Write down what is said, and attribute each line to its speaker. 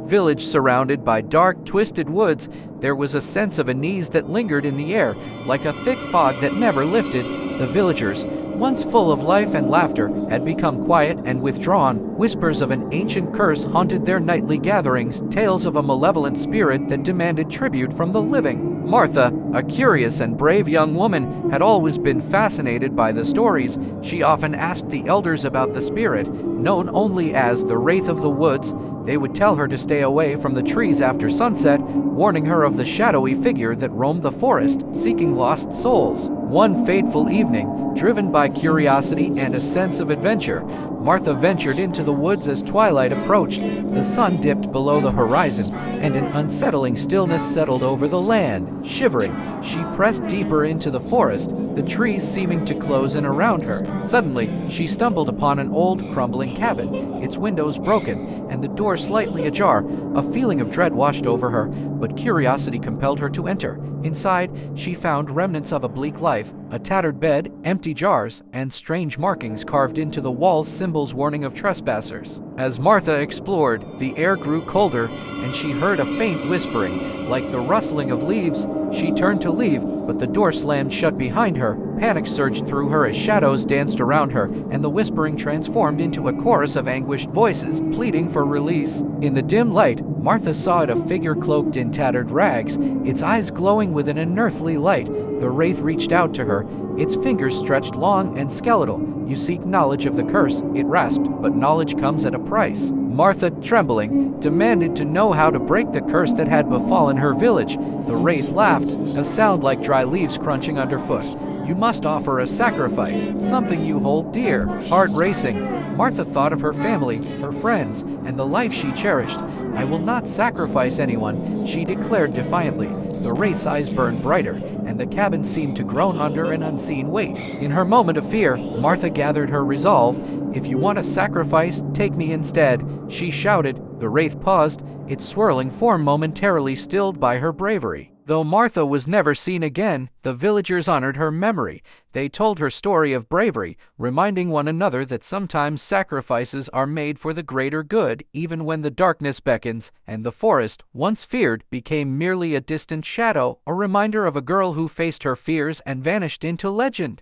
Speaker 1: village surrounded by dark, twisted woods, there was a sense of unease that lingered in the air, like a thick fog that never lifted. The villagers, once full of life and laughter, had become quiet and withdrawn. Whispers of an ancient curse haunted their nightly gatherings, tales of a malevolent spirit that demanded tribute from the living. Martha, a curious and brave young woman, had always been fascinated by the stories. She often asked the elders about the spirit, known only as the Wraith of the Woods. They would tell her to stay away from the trees after sunset, warning her of the shadowy figure that roamed the forest, seeking lost souls. One fateful evening, driven by curiosity and a sense of adventure, Martha ventured into the woods as twilight approached. The sun dipped below the horizon, and an unsettling stillness settled over the land. Shivering, she pressed deeper into the forest, the trees seeming to close in around her. Suddenly, she stumbled upon an old, crumbling cabin, its windows broken, and the door slightly ajar. A feeling of dread washed over her, but curiosity compelled her to enter. Inside, she found remnants of a bleak life, a tattered bed, empty jars, and strange markings carved into the walls, symbols warning of trespassers. As Martha explored, the air grew colder, and she heard a faint whispering, like the rustling of leaves. She turned to leave, but the door slammed shut behind her. Panic surged through her as shadows danced around her, and the whispering transformed into a chorus of anguished voices, pleading for release. In the dim light, Martha saw a figure cloaked in tattered rags, its eyes glowing with an unearthly light. The wraith reached out to her, its fingers stretched long and skeletal. "You seek knowledge of the curse," it rasped, "but knowledge comes at a price." Martha, trembling, demanded to know how to break the curse that had befallen her village. The wraith laughed, a sound like dry leaves crunching underfoot. "You must offer a sacrifice, something you hold dear." Heart racing, Martha thought of her family, her friends, and the life she cherished. "I will not sacrifice anyone," she declared defiantly. The wraith's eyes burned brighter, and the cabin seemed to groan under an unseen weight. In her moment of fear, Martha gathered her resolve. "If you want a sacrifice, take me instead," she shouted. The wraith paused, its swirling form momentarily stilled by her bravery. Though Martha was never seen again, the villagers honored her memory. They told her story of bravery, reminding one another that sometimes sacrifices are made for the greater good, even when the darkness beckons, and the forest, once feared, became merely a distant shadow, a reminder of a girl who faced her fears and vanished into legend.